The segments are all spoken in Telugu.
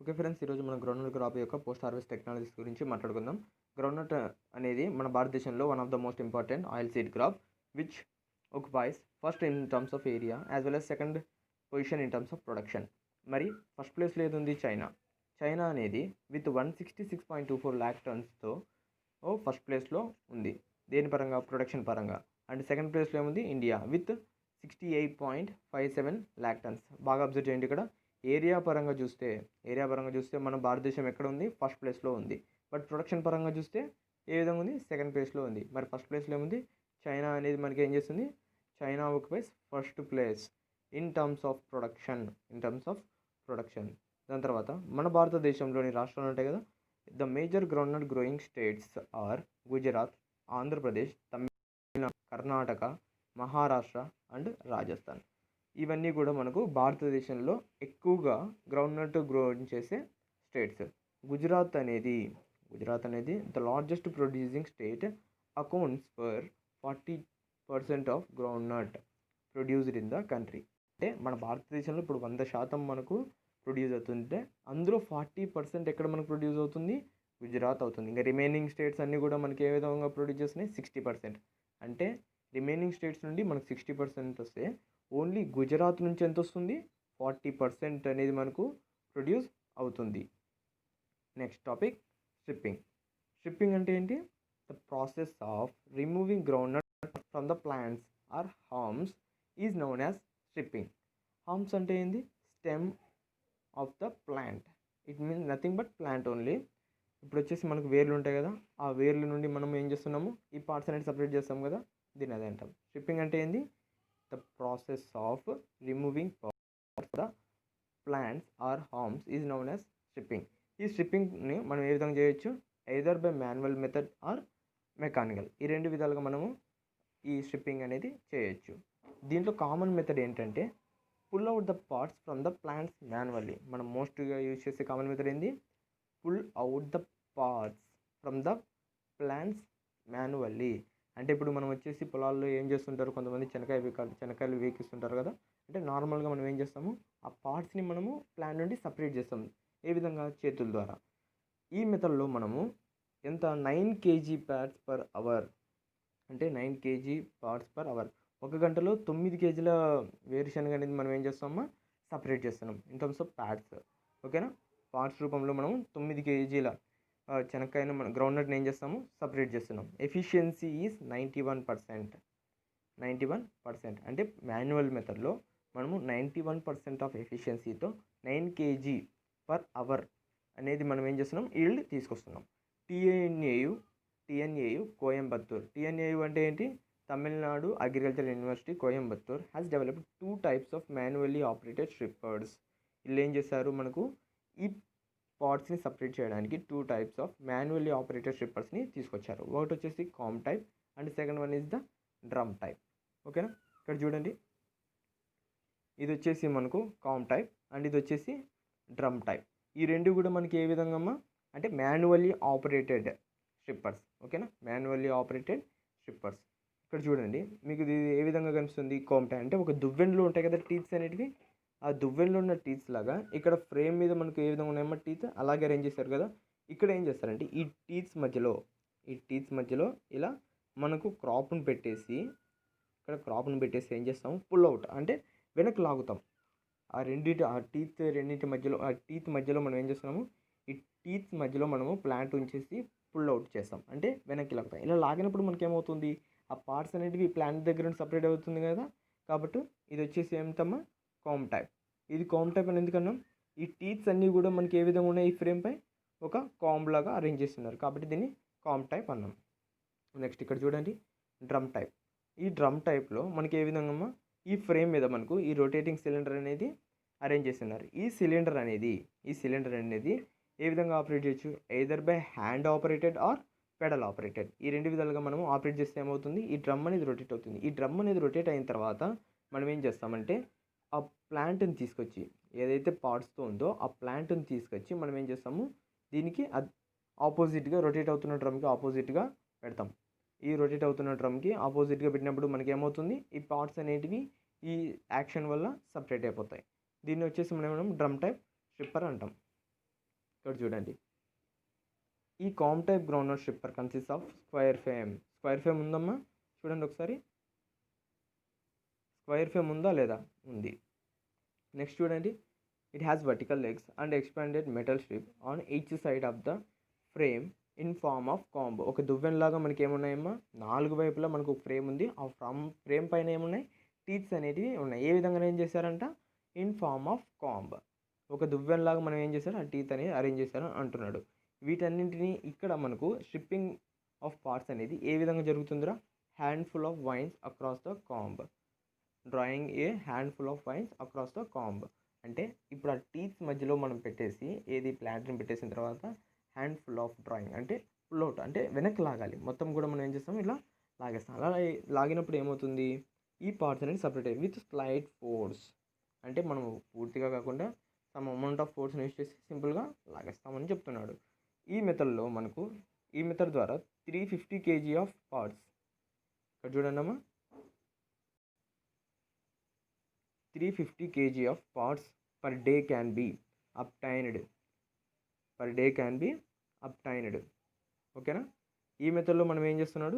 ఓకే ఫ్రెండ్స్, ఈరోజు మనం గ్రౌండ్నట్ క్రాప్ యొక్క పోస్ట్ హార్వెస్ట్ టెక్నాలజీస్ గురించి మాట్లాడుకుందాం. గ్రౌండ్నట్ అనేది మన భారతదేశంలో one of the most important oil seed crop which occupies first in terms of area as well as second position in terms of production. మరి ఫస్ట్ ప్లేస్లో ఏది ఉంది? చైనా అనేది విత్ 166.24 lakh టన్స్తో ఫస్ట్ ప్లేస్లో ఉంది దేని పరంగా? ప్రొడక్షన్ పరంగా. అండ్ సెకండ్ ప్లేస్లో ఏముంది? India with 68.57 lakh turns. బాగా అబ్జర్వ్ చేయండి, ఇక్కడ ఏరియా పరంగా చూస్తే మన భారతదేశం ఎక్కడ ఉంది? ఫస్ట్ ప్లేస్లో ఉంది. బట్ ప్రొడక్షన్ పరంగా చూస్తే ఏ విధంగా ఉంది? సెకండ్ ప్లేస్లో ఉంది. మరి ఫస్ట్ ప్లేస్లో ఏముంది? చైనా అనేది మనకి ఏం చేస్తుంది? China occupies first place in terms of production. దాని తర్వాత మన భారతదేశంలోని రాష్ట్రాలు ఉంటాయి కదా, the major groundnut growing states are Gujarat, Andhra Pradesh, Tamil Nadu, Karnataka, Maharashtra and Rajasthan. ఇవన్నీ కూడా మనకు భారతదేశంలో ఎక్కువగా గ్రౌండ్నట్ గ్రో చేసే స్టేట్స్. గుజరాత్ అనేది the largest producing state, accounts for 40% of groundnut produced in the country. అంటే మన భారతదేశంలో ఇప్పుడు 100% మనకు ప్రొడ్యూస్ అవుతుంటే అందులో 40% ఎక్కడ మనకు ప్రొడ్యూస్ అవుతుంది? గుజరాత్ అవుతుంది. ఇంకా రిమైనింగ్ స్టేట్స్ అన్నీ కూడా మనకి ఏ విధంగా ప్రొడ్యూస్ చేస్తున్నాయి? 60%. అంటే రిమైనింగ్ స్టేట్స్ నుండి మనకు 60% వస్తే ఓన్లీ గుజరాత్ నుంచి ఎంత వస్తుంది? 40% అనేది మనకు ప్రొడ్యూస్ అవుతుంది. నెక్స్ట్ టాపిక్ స్ట్రిప్పింగ్ అంటే ఏంటి? The process of removing groundnut from the plants or haulms is known as stripping. Haulms అంటే ఏంది? Stem of the plant. It means nothing but plant only. ఇప్పుడు వచ్చేసి మనకు వేర్లు ఉంటాయి కదా, ఆ వేర్ల నుండి మనం ఏం చేస్తున్నాము? ఈ పార్ట్స్ అనేది సపరేట్ చేస్తాం కదా, దీన్ని అదే అంటాం. స్ట్రిప్పింగ్ అంటే ఏంది? The process of removing the plants or haulms is known as stripping. ఈ స్ట్రిప్పింగ్ని మనం ఏ విధంగా చేయొచ్చు? Either by manual method or mechanical. ఈ రెండు విధాలుగా మనము ఈ స్ట్రిప్పింగ్ అనేది చేయొచ్చు. దీంట్లో కామన్ మెథడ్ ఏంటంటే pull out the parts from the plants manually. మనం మోస్ట్గా యూజ్ చేసే కామన్ మెథడ్ ఏంది? Pull out the parts from the plants manually. అంటే ఇప్పుడు మనం వచ్చేసి పొలాల్లో ఏం చేస్తుంటారు, కొంతమంది చెనక్కాయలు వేకిస్తుంటారు కదా. అంటే నార్మల్గా మనం ఏం చేస్తాము? ఆ పార్ట్స్ని మనము ప్లాంట్ నుండి సపరేట్ చేస్తాము. ఏ విధంగా? చేతుల ద్వారా. ఈ మెథడ్లో మనము ఎంత? 9 kg పార్ట్స్ పర్ అవర్. అంటే 9 kg పార్ట్స్ పర్ అవర్. ఒక గంటలో 9 kgల వేరుశనగ అనేది మనం ఏం చేస్తామా? సపరేట్ చేస్తున్నాం ఇన్ టర్మ్స్ ఆఫ్ ప్యాడ్స్. ఓకేనా? పార్ట్స్ రూపంలో మనం 9 kgల చెనక్కాయను మనం గ్రౌండ్నట్ని ఏం చేస్తాము? సపరేట్ చేస్తున్నాం. Efficiency is 91%. అంటే మాన్యువల్ మెథడ్లో మనము 91% ఆఫ్ ఎఫిషియన్సీతో 9 kg పర్ అవర్ అనేది మనం ఏం చేస్తున్నాం? ఈల్డ్ తీసుకొస్తున్నాం. టిఎన్ఏయు కోయంబత్తూర్. టిఎన్ఏయు అంటే ఏంటి? Tamil Nadu agriculture university Coimbatore has developed 2 types of manually operated strippers. వీళ్ళు ఏం చేశారు? మనకు ఈ పార్ట్స్ని సపరేట్ చేయడానికి 2 types ఆఫ్ మాన్యువల్లీ ఆపరేటెడ్ స్ట్రిప్పర్స్ని తీసుకొచ్చారు. ఒకటి వచ్చేసి cam type and second one is the drum type. ఓకేనా? ఇక్కడ చూడండి, ఇది వచ్చేసి మనకు కామ్ టైప్ అండ్ ఇది వచ్చేసి డ్రమ్ టైప్. ఈ రెండు కూడా మనకి ఏ విధంగా అమ్మా? అంటే మాన్యువల్లీ ఆపరేటెడ్ స్ట్రిప్పర్స్. ఓకేనా? Manually operated strippers. ఇక్కడ చూడండి, మీకు ఇది ఏ విధంగా కనిపిస్తుంది? కామ్ టైప్ అంటే ఒక దువ్వెనలో ఉంటాయి కదా టీత్స్ అనేటివి, ఆ దువ్వెనలో ఉన్న టీత్స్ లాగా ఇక్కడ ఫ్రేమ్ మీద మనకు ఏ విధంగా ఉన్నాయమ్మా టీత్, అలాగే అరేంజ్ చేశారు కదా. ఇక్కడ ఏం చేస్తారంటే ఈ టీత్స్ మధ్యలో ఇలా మనకు క్రాప్ను పెట్టేసి ఏం చేస్తాము? పుల్ అవుట్ అంటే వెనక్కి లాగుతాం. ఆ టీత్ మధ్యలో మనం ఏం చేస్తున్నాము? ఈ టీత్ మధ్యలో మనము ప్లాంట్ ఉంచేసి పుల్ అవుట్ చేస్తాం, అంటే వెనక్కి లాగుతాం. ఇలా లాగినప్పుడు మనకి ఏమవుతుంది? ఆ పార్ట్స్ అనేటివి ప్లాంట్ దగ్గర నుండి సపరేట్ అవుతుంది కదా. కాబట్టి ఇది వచ్చేసి ఏమిటమ్మా? Cam type. ఇది కామ్ టైప్ అని ఎందుకన్నాం? ఈ టీత్స్ అన్నీ కూడా మనకి ఏ విధంగా ఉన్నాయి? ఈ ఫ్రేమ్పై ఒక కామ్ లాగా అరేంజ్ చేస్తున్నారు కాబట్టి దీన్ని కామ్ టైప్ అన్నాం. నెక్స్ట్ ఇక్కడ చూడండి, డ్రమ్ టైప్. ఈ డ్రమ్ టైప్లో మనకి ఏ విధంగా ఈ ఫ్రేమ్ మీద మనకు ఈ రొటేటింగ్ సిలిండర్ అనేది అరేంజ్ చేస్తున్నారు. ఈ సిలిండర్ అనేది ఏ విధంగా ఆపరేట్ చేయొచ్చు? Either by hand operated or pedal operated. ఈ రెండు విధాలుగా మనం ఆపరేట్ చేస్తే ఏమవుతుంది? ఈ డ్రమ్ అనేది రొటేట్ అవుతుంది. ఈ డ్రమ్ అనేది రొటేట్ అయిన తర్వాత మనం ఏం చేస్తామంటే ఆ ప్లాంట్ని తీసుకొచ్చి, ఏదైతే పార్ట్స్తో ఉందో ఆ ప్లాంట్ని తీసుకొచ్చి మనం ఏం చేస్తాము? దీనికి ఆపోజిట్గా రొటేట్ అవుతున్న డ్రమ్కి ఆపోజిట్గా పెడతాం. ఈ రొటేట్ అవుతున్న డ్రమ్కి ఆపోజిట్గా పెట్టినప్పుడు మనకి ఏమవుతుంది? ఈ పార్ట్స్ అనేటివి ఈ యాక్షన్ వల్ల సపరేట్ అయిపోతాయి. దీన్ని వచ్చేసి మనం డ్రమ్ టైప్ స్ట్రిప్పర్ అంటాం. ఇక్కడ చూడండి, ఈ cam type groundnut stripper consist of square frame ఉందమ్మా, చూడండి ఒకసారి, స్క్వేర్ ఫ్రేమ్ ఉందా లేదా, ఉంది. నెక్స్ట్ చూడండి, it has vertical legs and expanded metal strip on each side of the frame in form of comb. ఒక దువ్వెనలాగా మనకి ఏమున్నాయమ్మా, 4 వైపులా మనకు ఒక ఫ్రేమ్ ఉంది. ఆ ఫ్రేమ్ పైన ఏమున్నాయి, టీత్స్ అనేటివి ఉన్నాయి. ఏ విధంగా ఏం చేశారంట, ఇన్ ఫార్మ్ ఆఫ్ కాంబ్. ఒక దువ్వెనలాగా మనం ఏం చేశారు, ఆ టీత్ అనేది అరేంజ్ చేశారు అంటున్నాడు. వీటన్నింటినీ ఇక్కడ మనకు స్ట్రిప్పింగ్ ఆఫ్ పార్ట్స్ అనేది ఏ విధంగా జరుగుతుందిరా, handful of vines across the comb, drawing a handful of vines across the comb. అంటే ఇప్పుడు ఆ టీత్స్ మధ్యలో మనం పెట్టేసి, ఏది ప్లాంట్ని పెట్టేసిన తర్వాత హ్యాండ్ఫుల్ ఆఫ్ డ్రాయింగ్ అంటే పుల్అవుట్, అంటే వెనక్కి లాగాలి. మొత్తం కూడా మనం ఏం చేస్తాం, ఇలా లాగేస్తాం. అలా లాగినప్పుడు ఏమవుతుంది, ఈ పార్ట్స్ అనేది సపరేట్ అయ్యి విత్ స్లైట్ ఫోర్స్, అంటే మనం పూర్తిగా కాకుండా సమ్ అమౌంట్ ఆఫ్ ఫోర్స్ని యూస్ చేసి సింపుల్గా లాగేస్తామని చెప్తున్నాడు. ఈ మెథడ్ ద్వారా 350 kg ఆఫ్ పార్ట్స్, ఇక్కడ చూడండి అమ్మా, 350 kg of parts per day can be obtained. ఓకేనా. ఈ మెథడ్లో మనం ఏం చేస్తున్నాడు,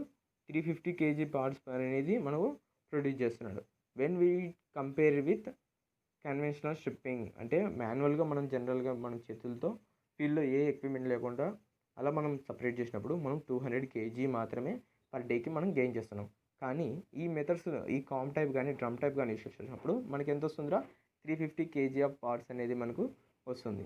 350 kg పార్ట్స్ అనేది మనకు ప్రొడ్యూస్ చేస్తున్నాడు. When we compare with conventional stripping, అంటే మాన్యువల్గా మనం జనరల్గా మనం చేతులతో ఫీల్డ్లో ఏ ఎక్విప్మెంట్ లేకుండా అలా మనం సపరేట్ చేసినప్పుడు మనం 200 kg మాత్రమే పర్ డేకి మనం గెయిన్ చేస్తున్నాం. కానీ ఈ మెథడ్స్, ఈ కామ్ టైప్ కానీ డ్రమ్ టైప్ కానీ యూస్ చేసినప్పుడు మనకి ఎంత వస్తుందిరా, 350 kg ఆఫ్ పార్ట్స్ అనేది మనకు వస్తుంది.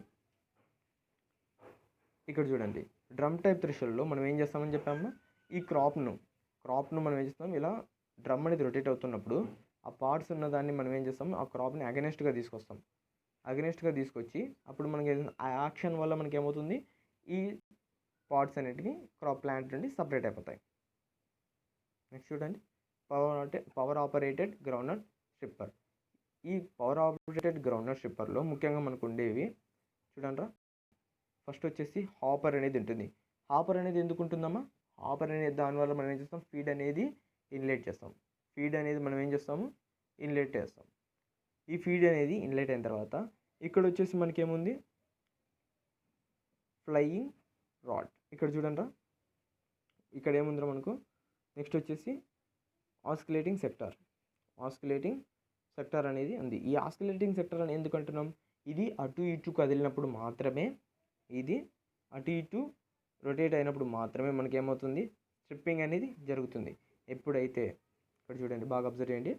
ఇక్కడ చూడండి, డ్రమ్ టైప్ థ్రెషోల్డ్లో మనం ఏం చేస్తామని చెప్పాము, ఈ క్రాప్ను మనం ఏం చేస్తాం, ఇలా డ్రమ్ అనేది రొటేట్ అవుతున్నప్పుడు ఆ పార్ట్స్ ఉన్న దాన్ని మనం ఏం చేస్తాం, ఆ క్రాప్ని అగెనెస్ట్గా తీసుకొచ్చి అప్పుడు మనకి ఆ యాక్షన్ వల్ల మనకి ఏమవుతుంది, ఈ పార్ట్స్ అనేటివి క్రాప్ ప్లాంట్ నుండి సపరేట్ అయిపోతాయి. నెక్స్ట్ చూడండి, పవర్ ఆపరేటెడ్ గ్రౌండ్నట్ స్ట్రిప్పర్. ఈ పవర్ ఆపరేటెడ్ గ్రౌండ్నట్ స్ట్రిప్పర్లో ముఖ్యంగా మనకు ఉండేవి చూడండి. ఫస్ట్ వచ్చేసి హాపర్ అనేది ఉంటుంది. హాపర్ అనేది ఎందుకు ఉంటుందమ్మా, హాపర్ అనేది దానివల్ల మనం ఏం చేస్తాం, ఫీడ్ అనేది ఇన్లెట్ చేస్తాం. ఈ ఫీడ్ అనేది ఇన్లెట్ అయిన తర్వాత ఇక్కడ వచ్చేసి మనకేముంది, ఫ్లయింగ్ రాడ్. ఇక్కడ చూడండి, ఇక్కడ ఏముందిరా మనకు. నెక్స్ట్ వచ్చేసి ఆస్కిలేటింగ్ సెక్టార్ అనేది ఉంది. ఈ ఆస్కిలేటింగ్ సెక్టార్ అని ఎందుకు అంటున్నాం, ఇది అటు ఇటు కదిలినప్పుడు మాత్రమే, ఇది అటు ఇటు రొటేట్ అయినప్పుడు మాత్రమే మనకి ఏమవుతుంది, స్ట్రిప్పింగ్ అనేది జరుగుతుంది. ఎప్పుడైతే ఇక్కడ చూడండి, బాగా అబ్జర్వ్ చేయండి,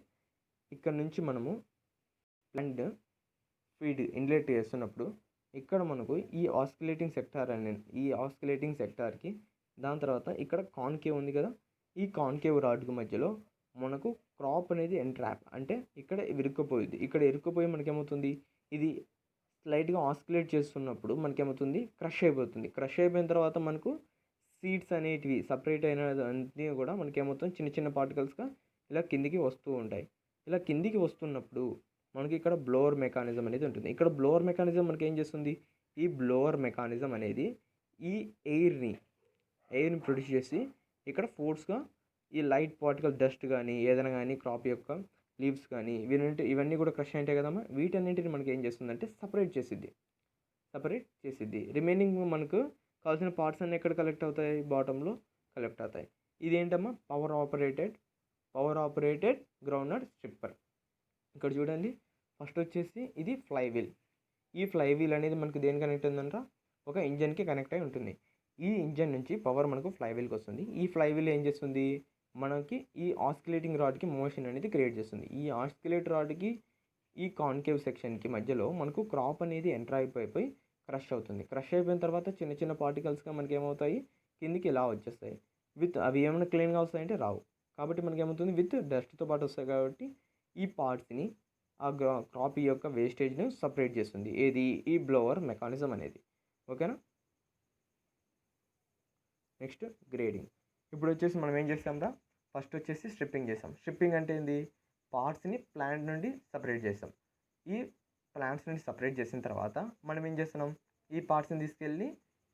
ఇక్కడ నుంచి మనము ప్లాంట్ ఫీడ్ ఇన్లెట్ చేస్తున్నప్పుడు ఇక్కడ మనకు ఈ ఆస్కిలేటింగ్ సెక్టార్కి దాని తర్వాత ఇక్కడ కాన్కేవ్ ఉంది కదా, ఈ కాన్కేవ్ రాడ్కి మధ్యలో మనకు క్రాప్ అనేది ఎంట్రాప్, అంటే ఇక్కడ ఇరుక్కుపోయింది. ఇక్కడ ఇరుక్కుపోయి మనకేమవుతుంది, ఇది స్లైట్గా ఆస్కిలేట్ చేస్తున్నప్పుడు మనకేమవుతుంది, క్రష్ అయిపోయిన తర్వాత మనకు సీడ్స్ అనేటివి సపరేట్ అయిన అన్నీ కూడా మనకేమవుతుంది, చిన్న చిన్న పార్టికల్స్గా ఇలా కిందికి వస్తూ ఉంటాయి. ఇలా కిందికి వస్తున్నప్పుడు మనకి ఇక్కడ బ్లోవర్ మెకానిజం అనేది ఉంటుంది. ఇక్కడ బ్లోవర్ మెకానిజం మనకి ఏం చేస్తుంది, ఈ బ్లోవర్ మెకానిజం అనేది ఈ ఎయిర్ని ప్రొడ్యూస్ చేసి ఇక్కడ ఫోర్స్గా ఈ లైట్ పార్టికల్ డస్ట్ కానీ ఏదైనా కానీ క్రాప్ యొక్క లీవ్స్ కానీ ఇవన్నీ కూడా క్రష్ ఉంటాయి కదమ్మా, వీటన్నింటిని మనకి ఏం చేస్తుందంటే సపరేట్ చేసిద్ది. రిమైనింగ్ మనకు కావాల్సిన పార్ట్స్ అన్నీ ఎక్కడ కలెక్ట్ అవుతాయి, బాటంలో కలెక్ట్ అవుతాయి. ఇదేంటమ్మా, పవర్ ఆపరేటెడ్ గ్రౌండ్నట్ స్ట్రిప్పర్. ఇక్కడ చూడండి, ఫస్ట్ వచ్చేసి ఇది ఫ్లైవీల్. ఈ ఫ్లైవీల్ అనేది మనకు దేనికి కనెక్ట్ ఉందంట, ఒక ఇంజన్కి కనెక్ట్ అయి ఉంటుంది. ఈ ఇంజన్ నుంచి పవర్ మనకు ఫ్లైవీల్కి వస్తుంది. ఈ ఫ్లైవీల్ ఏం చేస్తుంది, మనకి ఈ ఆస్కిలేటింగ్ రాడ్కి మోషన్ అనేది క్రియేట్ చేస్తుంది. ఈ ఆస్కిలేట్ రాడ్కి ఈ కాన్కేవ్ సెక్షన్కి మధ్యలో మనకు క్రాప్ అనేది ఎంటర్ అయిపోయి క్రష్ అయిపోయిన తర్వాత చిన్న చిన్న పార్టికల్స్గా మనకి ఏమవుతాయి, కిందికి ఇలా వచ్చేస్తాయి. అవి ఏమైనా క్లీన్గా వస్తాయంటే రావు. కాబట్టి మనకి ఏమవుతుంది, విత్ డస్ట్తో పాటు వస్తాయి. కాబట్టి ఈ పార్ట్స్ని ఆ క్రాప్ యొక్క వేస్టేజ్ని సపరేట్ చేస్తుంది, ఏది, ఈ బ్లోవర్ మెకానిజం అనేది. ఓకేనా. Next grading. ఇప్పుడు వచ్చేసి మనం ఏం చేస్తాంరా, ఫస్ట్ వచ్చేసి స్ట్రిప్పింగ్ చేస్తాం. స్ట్రిప్పింగ్ అంటే ఏంది, పార్ట్స్ని ప్లాంట్ నుండి సపరేట్ చేస్తాం. ఈ ప్లాంట్స్ నుండి సపరేట్ చేసిన తర్వాత మనం ఏం చేస్తున్నాం, ఈ పార్ట్స్ని తీసుకెళ్ళి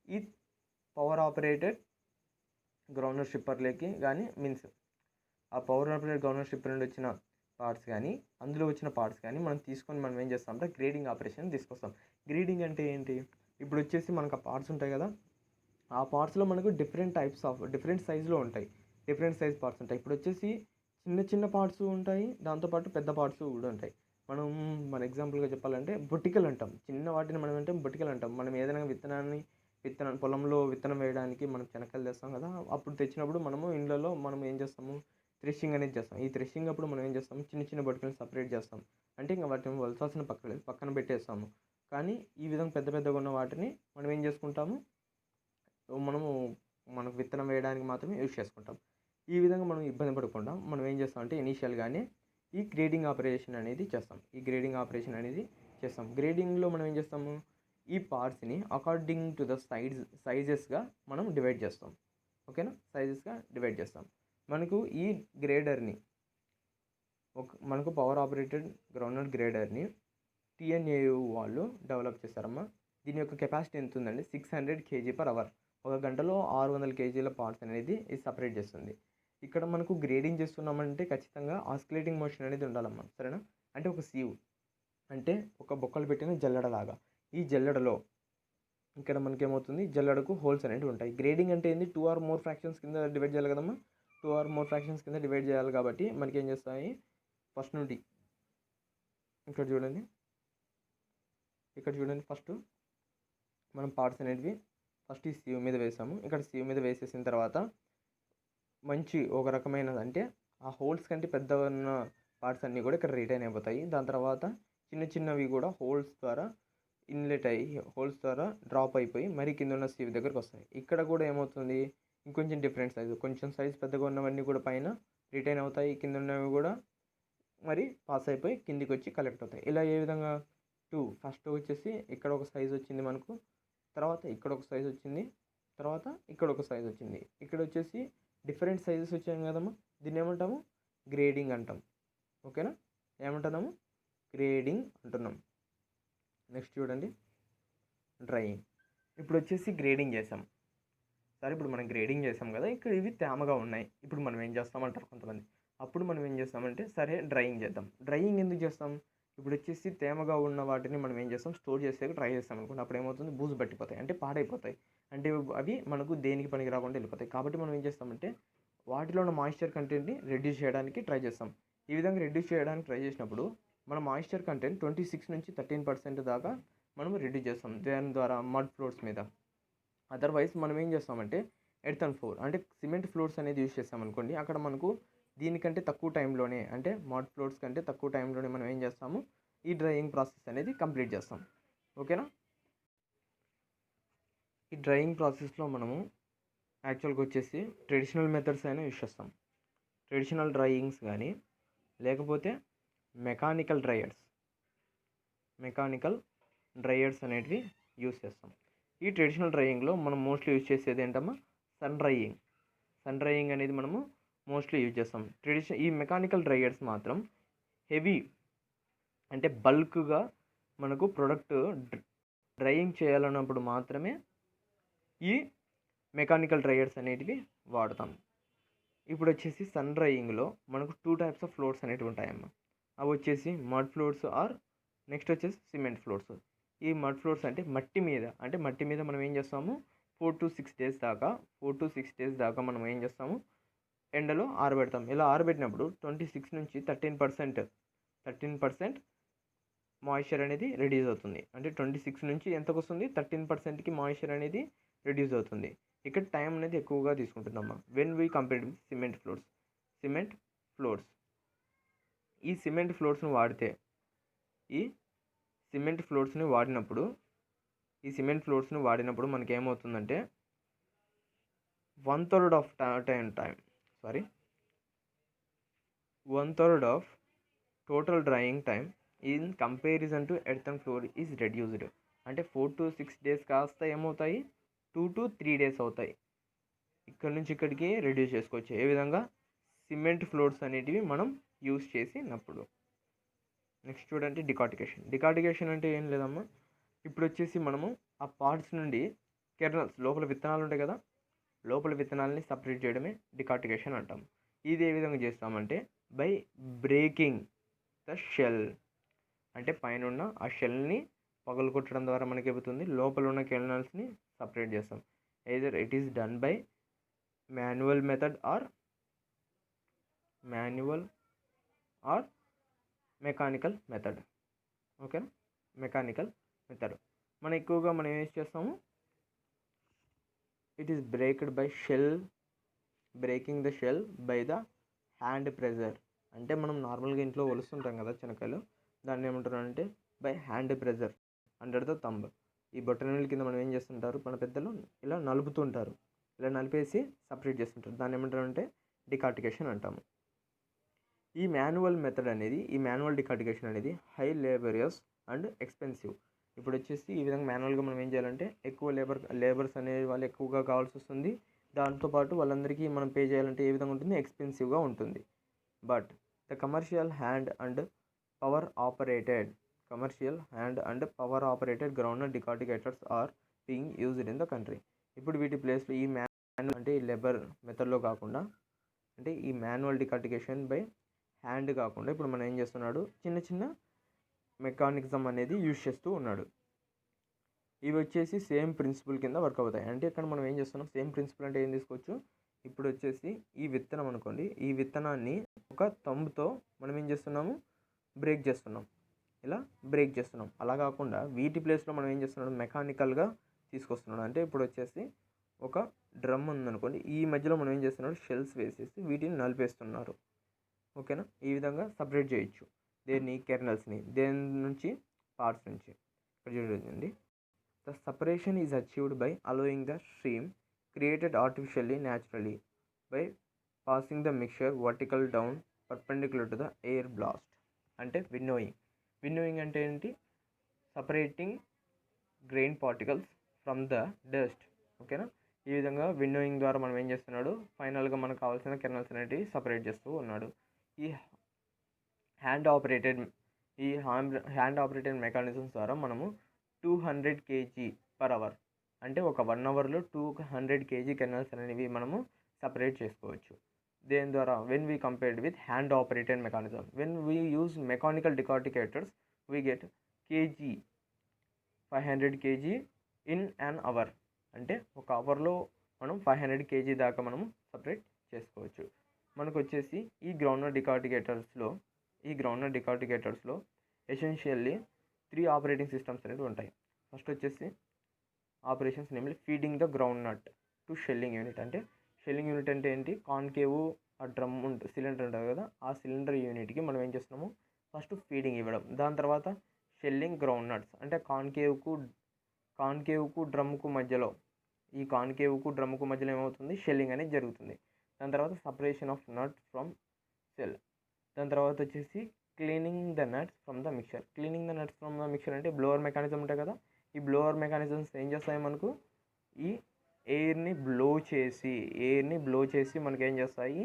ఈ పవర్ ఆపరేటెడ్ గ్రౌండ్నట్ స్ట్రిప్పర్లోకి కానీ ఆ పవర్ ఆపరేటెడ్ గ్రౌండ్నట్ స్ట్రిప్పర్ నుండి వచ్చిన పార్ట్స్ కానీ అందులో వచ్చిన పార్ట్స్ కానీ మనం తీసుకొని మనం ఏం చేస్తామంటే గ్రేడింగ్ ఆపరేషన్ తీసుకొస్తాం. గ్రేడింగ్ అంటే ఏంటి, ఇప్పుడు వచ్చేసి మనకు ఆ పార్ట్స్ ఉంటాయి కదా, ఆ పార్ట్స్లో మనకు డిఫరెంట్ సైజులో ఉంటాయి, డిఫరెంట్ సైజ్ పార్ట్స్ ఉంటాయి. ఇప్పుడు వచ్చేసి చిన్న చిన్న పార్ట్స్ ఉంటాయి, దాంతోపాటు పెద్ద పార్ట్స్ కూడా ఉంటాయి. మన ఎగ్జాంపుల్గా చెప్పాలంటే బొటికలు అంటాం, చిన్న వాటిని మనం అంటే బొటికలు అంటాం. మనం ఏదైనా పొలంలో విత్తనం వేయడానికి మనం చెనక్కాయలు తెస్తాం కదా, అప్పుడు తెచ్చినప్పుడు మనము ఇండ్లలో మనం ఏం చేస్తాము, థ్రెషింగ్ అనేది చేస్తాం. ఈ థ్రెషింగ్ అప్పుడు మనం ఏం చేస్తాము, చిన్న చిన్న బొటికలను సపరేట్ చేస్తాం. అంటే ఇంకా వాటిని వలసాల్సిన పక్కన పెట్టేస్తాము. కానీ ఈ విధంగా పెద్ద పెద్దగా ఉన్న వాటిని మనం ఏం చేసుకుంటాము, మనకు విత్తనం వేయడానికి మాత్రమే యూజ్ చేసుకుంటాం. ఈ విధంగా మనం ఇబ్బంది పడకుండా మనం ఏం చేస్తామంటే ఇనీషియల్గానే ఈ గ్రేడింగ్ ఆపరేషన్ అనేది చేస్తాం. గ్రేడింగ్లో మనం ఏం చేస్తాము, ఈ పార్ట్స్ని అకార్డింగ్ టు ద సైజెస్గా మనం డివైడ్ చేస్తాం. ఓకేనా, సైజెస్గా డివైడ్ చేస్తాం. మనకు ఈ గ్రేడర్ని మనకు పవర్ ఆపరేటెడ్ గ్రౌండ్నట్ గ్రేడర్ని TNAU వాళ్ళు డెవలప్ చేశారమ్మా. దీని యొక్క కెపాసిటీ ఎంత ఉందండి, 600 kg/h. ఒక గంటలో 600 kgల పార్ట్స్ అనేది ఇది సపరేట్ చేస్తుంది. ఇక్కడ మనకు గ్రేడింగ్ చేస్తున్నామంటే ఖచ్చితంగా ఆస్కిలేటింగ్ మోషన్ అనేది ఉండాలమ్మా, సరేనా. అంటే ఒక సీవ్ అంటే ఒక బొక్కలు పెట్టిన జల్లెడలాగా. ఈ జల్లెడలో ఇక్కడ మనకేమవుతుంది, జల్లెడకు హోల్స్ అనేవి ఉంటాయి. గ్రేడింగ్ అంటే ఏంది, 2 or more ఫ్రాక్షన్స్ కింద డివైడ్ చేయాలి కదమ్మా. 2 or more ఫ్రాక్షన్స్ కింద డివైడ్ చేయాలి కాబట్టి మనకి ఏం చేస్తాయి, ఫస్ట్ నుండి ఇక్కడ చూడండి ఫస్ట్ మనం పార్ట్స్ అనేటివి ఫస్ట్ ఈ సీవ్ మీద వేసాము. ఇక్కడ సీవ్ మీద వేసేసిన తర్వాత మంచి ఒక రకమైన అంటే ఆ హోల్స్ కంటే పెద్ద ఉన్న పార్ట్స్ అన్నీ కూడా ఇక్కడ రిటైన్ అయిపోతాయి. దాని తర్వాత చిన్న చిన్నవి కూడా హోల్స్ ద్వారా హోల్స్ ద్వారా డ్రాప్ అయిపోయి మరి కింద ఉన్న సీవ్ దగ్గరకు వస్తాయి. ఇక్కడ కూడా ఏమవుతుంది, ఇంకొంచెం డిఫరెంట్ సైజు, కొంచెం సైజ్ పెద్దగా ఉన్నవన్నీ కూడా పైన రిటైన్ అవుతాయి, కింద ఉన్నవి కూడా మరి పాస్ అయిపోయి కిందికి వచ్చి కలెక్ట్ అవుతాయి. ఇలా ఏ విధంగా ఫస్ట్ వచ్చేసి ఇక్కడ ఒక సైజ్ వచ్చింది మనకు, తర్వాత ఇక్కడ ఒక సైజ్ వచ్చింది, తర్వాత ఇక్కడ ఒక సైజ్ వచ్చింది. ఇక్కడ వచ్చేసి డిఫరెంట్ సైజెస్ వచ్చాయి కదమ్మా, దీన్ని ఏమంటాము, గ్రేడింగ్ అంటాం. ఓకేనా, ఏమంటున్నాము, గ్రేడింగ్ అంటున్నాం. నెక్స్ట్ చూడండి, డ్రైయింగ్. ఇప్పుడు వచ్చేసి గ్రేడింగ్ చేసాం. సరే, ఇప్పుడు మనం గ్రేడింగ్ చేసాం కదా, ఇక్కడ ఇవి తేమగా ఉన్నాయి. ఇప్పుడు మనం ఏం చేస్తామంటారు కొంతమంది. అప్పుడు మనం ఏం చేస్తామంటే సరే డ్రైయింగ్ చేద్దాం. డ్రైయింగ్ ఎందుకు చేస్తాం, ఇప్పుడు వచ్చేసి తేమగా ఉన్న వాటిని మనం ఏం చేస్తాం, స్టోర్ చేసేకి ట్రై చేస్తాం అనుకోండి. అప్పుడు ఏమవుతుంది, బూజు పట్టిపోతాయి, అంటే పాడైపోతాయి, అంటే అవి మనకు దేనికి పనికి రాకుండా వెళ్ళిపోతాయి. కాబట్టి మనం ఏం చేస్తామంటే వాటిలో ఉన్న మాయిశ్చర్ కంటెంట్ని రెడ్యూస్ చేయడానికి ట్రై చేస్తాం. ఈ విధంగా రెడ్యూస్ చేయడానికి ట్రై చేసినప్పుడు మన మాయిశ్చర్ కంటెంట్ 26 నుంచి 13% దాకా మనం రెడ్యూస్ చేస్తాం దాని ద్వారా మడ్ ఫ్లోర్స్ మీద. అదర్వైజ్ మనం ఏం చేస్తామంటే ఎర్తన్ ఫ్లోర్ అంటే సిమెంట్ ఫ్లోర్స్ అనేది యూజ్ చేస్తాం అనుకోండి, అక్కడ మనకు దీనికంటే తక్కువ టైంలోనే అంటే మడ్ ఫ్లోర్స్ కంటే తక్కువ టైంలోనే మనం ఏం చేస్తాము, ఈ డ్రైయింగ్ ప్రాసెస్ అనేది కంప్లీట్ చేస్తాం. ఓకేనా, ఈ డ్రైయింగ్ ప్రాసెస్లో మనము యాక్చువల్గా వచ్చేసి ట్రెడిషనల్ మెథడ్స్ అయినా యూజ్ చేస్తాం. ట్రెడిషనల్ డ్రైయింగ్స్ కానీ లేకపోతే మెకానికల్ డ్రైయర్స్ అనేటివి యూజ్ చేస్తాం. ఈ ట్రెడిషనల్ డ్రైయింగ్లో మనం మోస్ట్లీ యూజ్ చేసేది ఏంటమ్మా, సన్ డ్రైయింగ్ అనేది మనము మోస్ట్లీ యూజ్ చేస్తాం. ఈ మెకానికల్ డ్రైయర్స్ మాత్రం హెవీ అంటే బల్క్గా మనకు ప్రొడక్ట్ డ్రైయింగ్ చేయాలన్నప్పుడు మాత్రమే ఈ మెకానికల్ డ్రైయర్స్ అనేటివి వాడతాం. ఇప్పుడు వచ్చేసి సన్ డ్రైయింగ్లో మనకు 2 types ఆఫ్ ఫ్లోర్స్ అనేటివి ఉంటాయమ్మా. అవి వచ్చేసి మడ్ ఫ్లోర్స్ ఆర్ నెక్స్ట్ వచ్చేసి సిమెంట్ ఫ్లోర్స్. ఈ మడ్ ఫ్లోర్స్ అంటే మట్టి మీద మనం ఏం చేస్తాము, 4 to 6 days దాకా మనం ఏం చేస్తాము, ఎండలో ఆరబెడతాం. ఇలా ఆరబెట్టినప్పుడు 26 నుంచి 13% మాయిశ్చర్ అనేది రెడ్యూస్ అవుతుంది. అంటే 26 నుంచి ఎంతకు వస్తుంది, 13%కి మాయిశ్చర్ అనేది రెడ్యూస్ అవుతుంది. ఇక్కడ టైం అనేది ఎక్కువగా తీసుకుంటుందమ్మా. When we compare with cement floors ఈ సిమెంట్ ఫ్లోర్స్ని వాడినప్పుడు మనకి ఏమవుతుందంటే 1/3 of total drying time in comparison to earthen floor is reduced. అంటే 4 to 6 days కాస్త ఏమవుతాయి, 2 to 3 days అవుతాయి. ఇక్కడ నుంచి ఇక్కడికి రెడ్యూస్ చేసుకోవచ్చు. ఏ విధంగా, సిమెంట్ ఫ్లోర్స్ అనేటివి మనం యూజ్ చేసినప్పుడు. నెక్స్ట్ చూడండి, డికార్టికేషన్ అంటే ఏం లేదమ్మా, ఇప్పుడు వచ్చేసి మనము ఆ పార్ట్స్ నుండి కెర్నల్స్ లోపల విత్తనాలు ఉంటాయి కదా, లోపల విత్తనాలని సపరేట్ చేయడమే డికార్టికేషన్ అంటాం. ఇది ఏ విధంగా చేస్తామంటే బై బ్రేకింగ్ ద షెల్, అంటే పైన ఉన్న ఆ షెల్ని పగలు కొట్టడం ద్వారా మనకి ఏమవుతుంది, లోపల ఉన్న కెనాల్స్ని సపరేట్ చేస్తాం. Either it is done by manual method or mechanical method. ఓకేనా, మెకానికల్ మెథడ్. మనం ఎక్కువగా మనం ఏం చేస్తాము, it is breaking the shell by the hand pressure. అంటే మనం నార్మల్గా ఇంట్లో ఒలుస్తుంటాం కదా శనక్కాయలు, దాన్ని ఏమంటారు అంటే by hand pressure under the thumb. ఈ బొటనవేలు కింద మనం ఏం చేస్తుంటారు, మన పెద్దలు ఇలా నలుపుతుంటారు, ఇలా నలిపేసి సపరేట్ చేస్తుంటారు. దాన్ని ఏమంటారు అంటే డికార్టికేషన్ అంటాము. ఈ మాన్యువల్ డికార్టికేషన్ అనేది హై లేబరియస్ అండ్ ఎక్స్పెన్సివ్. ఇప్పుడు వచ్చేసి ఈ విధంగా మాన్యువల్గా మనం ఏం చేయాలంటే ఎక్కువ లేబర్స్ అనే వాళ్ళు ఎక్కువగా కావాల్సి వస్తుంది. దాంతోపాటు వాళ్ళందరికీ మనం పే చేయాలంటే ఏ విధంగా ఉంటుంది, ఎక్స్పెన్సివ్గా ఉంటుంది. But the commercial hand and power operated groundnut decorticators are being used in the country. ఇప్పుడు వీటి ప్లేస్లో ఈ అంటే ఈ లేబర్ మెథడ్లో కాకుండా, అంటే ఈ మాన్యువల్ డికార్టికేషన్ బై హ్యాండ్ కాకుండా ఇప్పుడు మనం ఏం చేస్తున్నాడు, చిన్న చిన్న మెకానిజం అనేది యూజ్ చేస్తూ ఉన్నాడు. ఇవి వచ్చేసి సేమ్ ప్రిన్సిపల్ కింద వర్క్ అవుతాయి. అంటే ఇక్కడ మనం ఏం చేస్తున్నాం, సేమ్ ప్రిన్సిపల్ అంటే ఏం తీసుకోవచ్చు, ఇప్పుడు వచ్చేసి ఈ విత్తనం అనుకోండి, ఈ విత్తనాన్ని ఒక తంబుతో మనం ఏం చేస్తున్నాము, బ్రేక్ చేస్తున్నాం. అలా కాకుండా వీటి ప్లేస్లో మనం ఏం చేస్తున్నాం, మెకానికల్గా తీసుకొస్తున్నాడు. అంటే ఇప్పుడు వచ్చేసి ఒక డ్రమ్ ఉందనుకోండి, ఈ మధ్యలో మనం ఏం చేస్తున్నాడు, షెల్స్ వేసేసి వీటిని నలిపేస్తున్నారు. ఓకేనా, ఈ విధంగా సపరేట్ చేయొచ్చు దేన్ని, కెర్నల్స్ని, దేని నుంచి, పార్ట్స్ నుంచి. ఇక్కడ చూడండి, the separation is achieved by allowing the stream created artificially naturally by passing the mixture vertical down perpendicular to the air blast. అంటే విన్నోయింగ్ అంటే ఏంటి, separating grain particles from the dust. ఓకేనా, ఈ విధంగా విన్నోయింగ్ ద్వారా మనం ఏం చేస్తున్నాడు, ఫైనల్గా మనకు కావాల్సిన కెర్నల్స్ అనేటివి సపరేట్ చేస్తూ ఉన్నాడు. ఈ హ్యాండ్ ఆపరేటెడ్ మెకానిజమ్స్ ద్వారా మనము 200 kg/h, అంటే ఒక 1 అవర్లో 200 kg కెర్నల్స్ అనేవి మనము సపరేట్ చేసుకోవచ్చు. దేని ద్వారా, when we compared with hand operated mechanism. When we use mechanical decorticators we get 500 kg in an hour. అంటే ఒక అవర్లో మనం 500 kg దాకా మనము సపరేట్ చేసుకోవచ్చు. మనకు వచ్చేసి ఈ గ్రౌండ్నట్ డికార్టికేటర్స్లో ఎసెన్షియల్లీ 3 ఆపరేటింగ్ సిస్టమ్స్ అనేవి ఉంటాయి. ఫస్ట్ వచ్చేసి operations namely feeding the groundnut to shelling unit. అంటే షెల్లింగ్ యూనిట్ అంటే ఏంటి, కాన్కేవ్ ఆ డ్రమ్ సిలిండర్ ఉంటుంది కదా, ఆ సిలిండర్ యూనిట్కి మనం ఏం చేస్తున్నాము, ఫస్ట్ ఫీడింగ్ ఇవ్వడం. దాని తర్వాత షెల్లింగ్ గ్రౌండ్నట్స్, అంటే కాన్కేవ్కు డ్రమ్కు మధ్యలో, ఈ కాన్కేవ్కు డ్రమ్కు మధ్యలో ఏమవుతుంది, షెల్లింగ్ అనేది జరుగుతుంది. దాని తర్వాత separation of nuts from cell. దాని తర్వాత వచ్చేసి cleaning the nuts from the mixture. అంటే బ్లోవర్ మెకానిజం ఉంటాయి కదా, ఈ బ్లోవర్ మెకానిజమ్స్ ఏం చేస్తాయి, మనకు ఈ ఎయిర్ని బ్లో చేసి మనకి ఏం చేస్తాయి,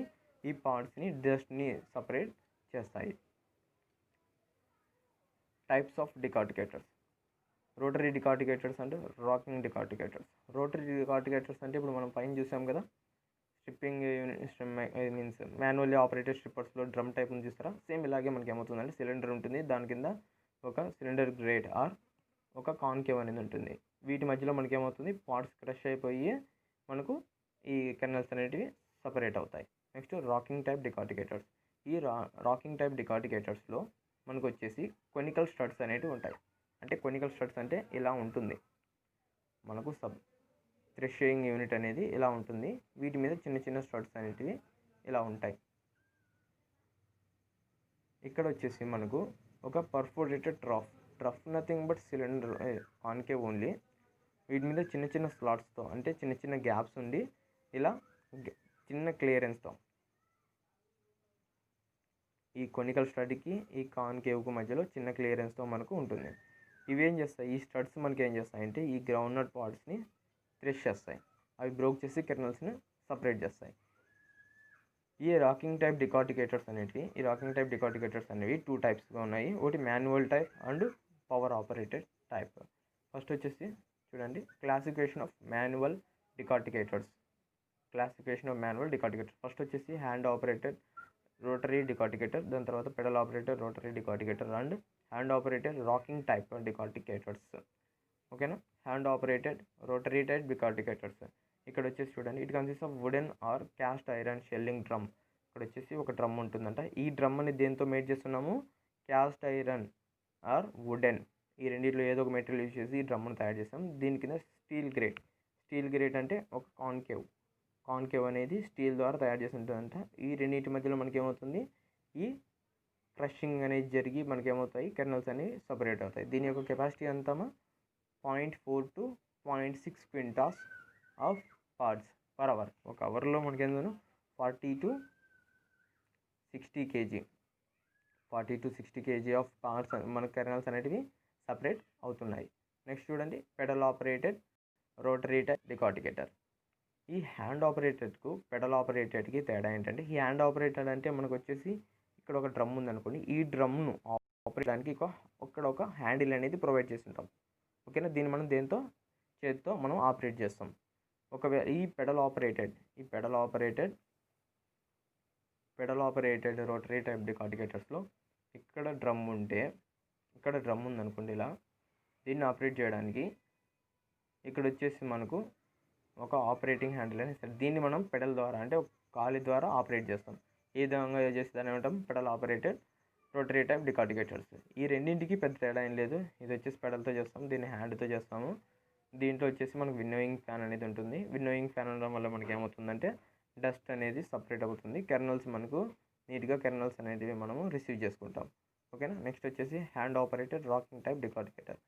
ఈ పార్ట్స్ని, డస్ట్ని సపరేట్ చేస్తాయి. Types of decorticators, rotary decorticators and rocking decorticators. Rotary decorticators అంటే ఇప్పుడు మనం పైన చూసాం కదా, స్ట్రిప్పింగ్ మీన్స్ మాన్యువల్లీ ఆపరేటెడ్ స్ట్రిప్పర్స్లో డ్రమ్ టైప్ ఉంది చూస్తారా, సేమ్ ఇలాగే మనకి ఏమవుతుందంటే సిలిండర్ ఉంటుంది, దాని కింద ఒక సిలిండర్ గ్రేట్ ఆర్ ఒక కాన్కేవ్ అనేది ఉంటుంది. వీటి మధ్యలో మనకి ఏమవుతుంది, పార్ట్స్ క్రష్ అయిపోయి మనకు ఈ కెర్నల్స్ అనేటివి సపరేట్ అవుతాయి. Next rocking type decorticators. ఈ రాకింగ్ టైప్ డికార్టికేటర్స్లో మనకు వచ్చేసి కొనికల్ స్టడ్స్ అనేటివి ఉంటాయి. అంటే కొనికల్ స్టడ్స్ అంటే ఇలా ఉంటుంది, మనకు థ్రెషింగ్ యూనిట్ అనేది ఇలా ఉంటుంది, వీటి మీద చిన్న చిన్న స్టడ్స్ అనేటివి ఇలా ఉంటాయి. ఇక్కడ వచ్చేసి మనకు ఒక perforated trough nothing but cylinder concave only. వీటి మీద చిన్న చిన్న స్లాట్స్తో, అంటే చిన్న చిన్న గ్యాప్స్ ఉండి ఇలా చిన్న క్లియరెన్స్తో, ఈ కొనికల్ స్టడ్కి ఈ కాన్కేవ్కు మధ్యలో చిన్న క్లియరెన్స్తో మనకు ఉంటుంది. ఇవేం చేస్తాయి, ఈ స్టడ్స్ మనకి ఏం చేస్తాయంటే ఈ గ్రౌండ్నట్ పార్ట్స్ని థ్రెష్ చేస్తాయి, అవి బ్రోక్ చేసి కెర్నల్స్ని సపరేట్ చేస్తాయి. ఈ రాకింగ్ టైప్ డికార్టికేటర్స్ అనేవి 2 టైప్స్గా ఉన్నాయి. ఒకటి manual type and power operated type. First వచ్చేసి చూడండి, classification of manual decorticators. First వచ్చేసి హ్యాండ్ ఆపరేటెడ్ రోటరీ డికార్టికేటర్, దాని తర్వాత pedal operated rotary decorticator and hand operated rocking type decorticators. ఓకేనా. Hand operated rotary type decorticators. ఇక్కడ వచ్చేసి చూడండి, it consist of wooden or cast iron shelling drum. ఇక్కడ వచ్చేసి ఒక డ్రమ్ ఉంటుందంట. ఈ డ్రమ్ అని దేంతో మేడ్ చేస్తున్నాము? క్యాస్ట్ ఐరన్ ఆర్ వుడెన్, ఈ రెండిట్లో ఏదో ఒక మెటీరియల్ యూజ్ చేసి ఈ డ్రమ్ను తయారు చేస్తాం. దీని కింద స్టీల్ గ్రేట్ అంటే ఒక కాన్కేవ్ అనేది స్టీల్ ద్వారా తయారు చేసి ఉంటుందంట. ఈ రెండింటి మధ్యలో మనకి ఏమవుతుంది, ఈ క్రషింగ్ అనేది జరిగి మనకి ఏమవుతాయి, కెర్నల్స్ అనేవి సపరేట్ అవుతాయి. దీని యొక్క కెపాసిటీ అంతమా 0.4 to 0.6 quintals of parts per hour. ఒక అవర్లో మనకి ఏంటో 40 to 60 kg ఆఫ్ పార్ట్స్ మన కెర్నల్స్ అనేటివి సపరేట్ అవుతున్నాయి. నెక్స్ట్ చూడండి, pedal operated rotary type decorticator. ఈ హ్యాండ్ ఆపరేటెడ్కు పెడల్ ఆపరేటెడ్కి తేడా ఏంటంటే, ఈ హ్యాండ్ ఆపరేటెడ్ అంటే మనకు వచ్చేసి ఇక్కడ ఒక డ్రమ్ ఉందనుకోండి, ఈ డ్రమ్ను ఆపరేట్ చేయడానికి ఇక్కడ ఒక హ్యాండిల్ అనేది ప్రొవైడ్ చేసి ఉంటాం. ఓకేనా. దీన్ని మనం చేతితో మనం ఆపరేట్ చేస్తాం. ఒకవేళ ఈ పెడల్ ఆపరేటెడ్ రోటరీ టైప్ డికార్టికేటర్స్లో ఇక్కడ డ్రమ్ ఉందనుకోండి, ఇలా దీన్ని ఆపరేట్ చేయడానికి ఇక్కడ వచ్చేసి మనకు ఒక ఆపరేటింగ్ హ్యాండిల్ అని ఇస్తారు. దీన్ని మనం పెడల్ ద్వారా అంటే గాలి ద్వారా ఆపరేట్ చేస్తాం. ఈ విధంగా చేసేదాన్ని ఏమంటాం, pedal operated rotary type decorticators. ఈ రెండింటికి పెద్ద తేడా ఏం లేదు. ఇది వచ్చేసి పెడల్తో చేస్తాం, దీన్ని హ్యాండ్తో చేస్తాము. దీంట్లో వచ్చేసి మనకు విన్నోయింగ్ ఫ్యాన్ అనేది ఉంటుంది. విన్నోయింగ్ ఫ్యాన్ ఉండడం వల్ల మనకి ఏమవుతుందంటే డస్ట్ అనేది సపరేట్ అవుతుంది. కెర్నల్స్ మనకు నీట్గా కెర్నల్స్ అనేటివి మనము రిసీవ్ చేసుకుంటాం. ఓకేనా. నెక్స్ట్ వచ్చేసి హ్యాండ్ ఆపరేటెడ్ రాకింగ్ టైప్ డికార్టికేటర్.